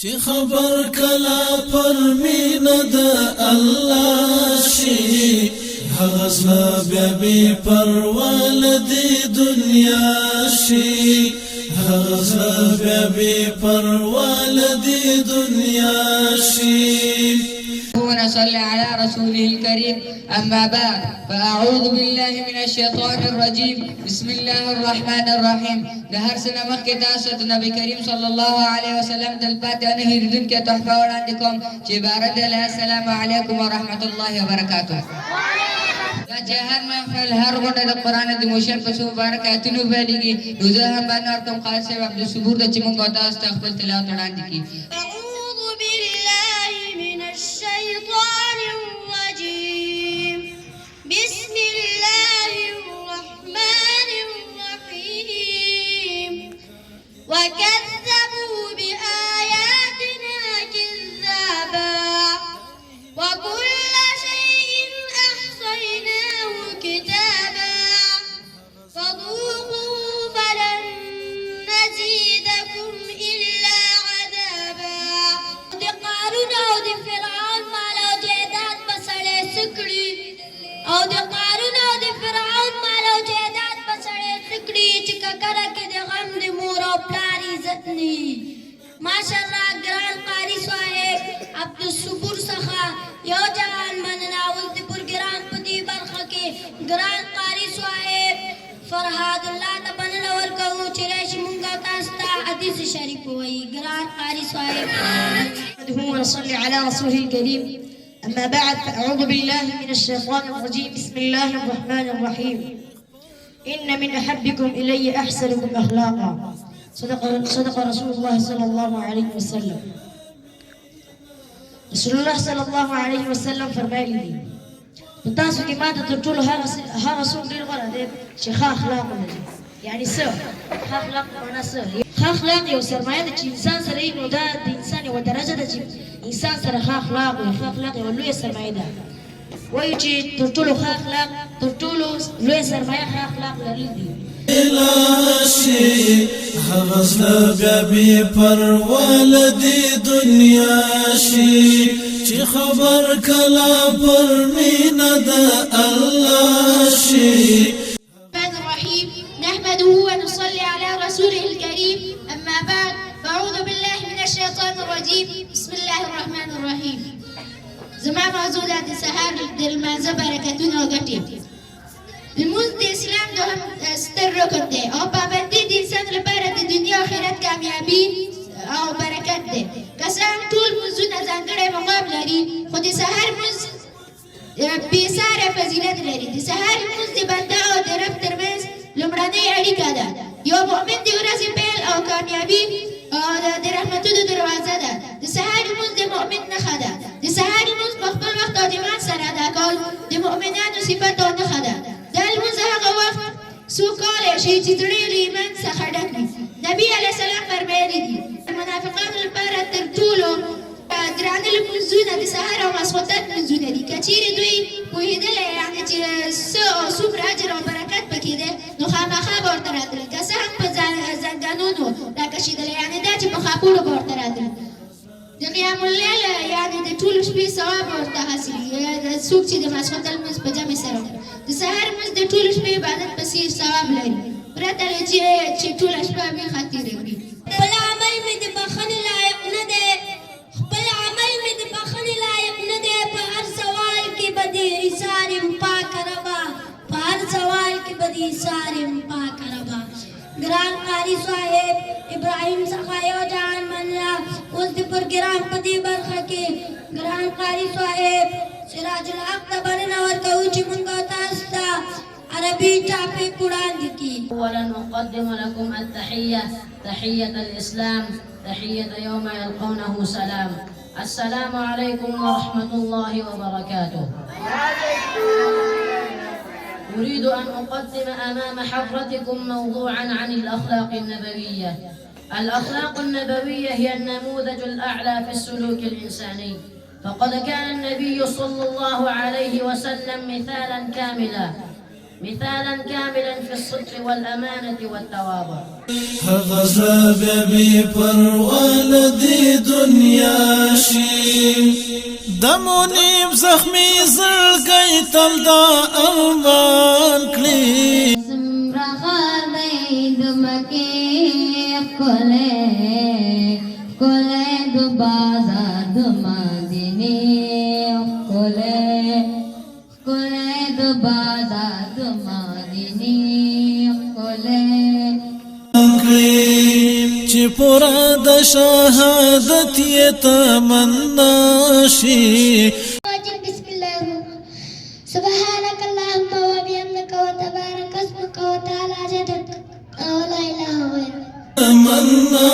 چې خبر کلا پر مینا د الله شي هغه زړه بیا بې پروا له دې دنیا شي هغه زړه بیا بې پروا له دې دنیا شي. ونصلي على رسوله الكريم أما بعد فأعوذ بالله من الشيطان الرجيم بسم الله الرحمن الرحيم. دهر سنة مخي تاسد نبي كريم صلى الله عليه وسلم دلبات أنه يردون كتحفة ورانكم جبارة الله السلام عليكم ورحمة الله وبركاته. جهر محفل هر غنه د قران د موشن په سو برکاتونو باندې روزه هم باندې ورته خاص سبب د صبور د چې مونږ تاسو ته خپل تلاوت وړاندې کی. أعوذ بالله من الشيطان الرجيم بسم الله الرحمن الرحيم وكذبوا بآياتنا كذابا وكل شيء أحصيناه كتابا فذوقوا فلن نزيدكم إلا عذابا. د قارون او د فرعون مال او جایداد په سړی څه کړي او د قارون او د فرعون مال او جایداد په سړی څه کړي چې ککره کې د غم د مور او پلار عزت نه وي. ماشاءالله ګران قاري صاحب عبدالصبور څخه یو جهان مننه اوس د پروګرام په دې برخه کې ګران قاري صاحب فرهاد الله ته مننه ورکوو چې راشي مونږ تاسو ته حدیث شریف ووایي. ګران قاري صاحب ونصلي على رسوله الكريم أما بعد فأعوذ بالله من الشيطان الرجيم بسم الله الرحمن الرحيم إن من أحبكم إلي أحسنكم أخلاقا صدق رسول الله صلى الله عليه وسلم. رسول الله صلى الله عليه وسلم فرمایلی دي په تاسو کې ماته تر ټولو هغه څوک ډېر غوره دی چې ښه اخلاق ولري. یعنی څه ښه اخلاق معنا څه؟ ښه اخلاق یو سرمایه ده چې انسان سره یې نو دا د انسان یوه درجه ده چې انسان سره ښه اخلاق وي. ښه اخلاق یوه لویه سرمایه ده. وایو چې تر ټولو ښه اخلاق تر ټولو لویه سرمایه ښه اخلاق لرل دي. شي هغه زړه بیا بې پروا له دې دنیا شي چې خبر کلا پر مینا د الله شي. الرحمن الرحيم نحمده ونصلي على رسوله الكريم أما بعد فأعوذ بالله من الشيطان الرجيم بسم الله الرحمن الرحيم. زما موضوع د سهار د لمانځه برکتونه او ګټې. لمونځ د اسلام دوهم ستر رکن دی او پابندي د انسان لپاره د دنیا او آخرت کامیابي او برکت دی. که څه هم ټول لمونځونه ځانګړی مقام لري خو د سهار لمونځ بېساره فضیلت لري. د سهار لمونځ د بنده او د رب ترمنځ لومړنۍ اړیکه ده. یو مؤمن د ورځې پیل او کامیابي او د رحمتونو دروازه ده. د سهار لمونځ د مؤمن نښه ده. د سهار لمونځ په خپل وخت او جماعت سره ادا کول د مؤمنانو صفت او نښه ده. دا لمونځ هغه وخت څوک کولی شي چې زړه یې له ایمان څخه ډک وي. نبي علیه السلام فرمایلي دي د منافقانو لپاره تر ټولو ګرانه لمونځونه د سهار او ماسخوتن لمونځونه دي. که چیرې دوی پوهېدلی یعنې چې څه او څومره اجر او برکت پکې دی نو خامخا به ورته راتلل. که څه هم په زنګنونو راکشېدلی یعنې دا چې په خاپوړو به ورته راتلل. د قیام اللیل یعنې د ټولو شپې ثواب ورته حاصلېږي. څوک چې د ماسخوتن لمونځ په جمع سره وکړي د سهار لمونځ د ټولو شپې عبادت په څېر ثواب لري پرته له چې ټوله شپه بېخه تېره کړي. خپل عمل مې د بخښنې لایق نه دی. خپل عمل مې د بخښنې لایق نه دی. په هر سوال کې به د ایثار یم پاکه ربه. په هر سوال کې به د ایثار یم پاکه ربه. ګران قاري صاحب ابراهیم څخه یو جهان مننه اوس د پروګرام په دې برخه کې ګران قاري صاحب سراج الحق ته مننه ورکوو چې مونږ تاسو ته عربي ټاپک وړاندې کړي. اولا نقدم لكم التحيه تحيه الاسلام تحيه يوم يلقونه سلام. السلام عليكم ورحمه الله وبركاته. أريد أن أقدم أمام حضرتكم موضوعا عن الأخلاق النبوية. الأخلاق النبوية هي النموذج الأعلى في السلوك الإنساني، فقد كان النبي صلى الله عليه وسلم مثالا كاملا مثالا كاملا في الصدق والأمانة والتواضع. هغزا ببي پروالدی دنیا شي دمونیم زخمی زړګی تل دا ارمان کړي سمرغار دی د مکې ښکلی د بازار د مدینې ښکلی د بازار د مدینې ښکلی چې پورا د شهادت یې تمنا شي. بسم الله الرحمن سبحانك اللهم وبحمدك وتبارك اسمك وتعالى جدك ولا اله غيرك. تمنا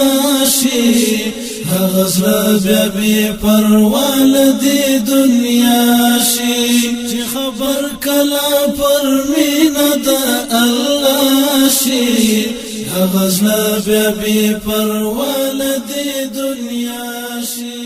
شي هغزلا بیا بی پروالدی دنیا شي چې خبر کلا پر مینا د الله شي هغزلا بیا بی پروالدی دنیا شي.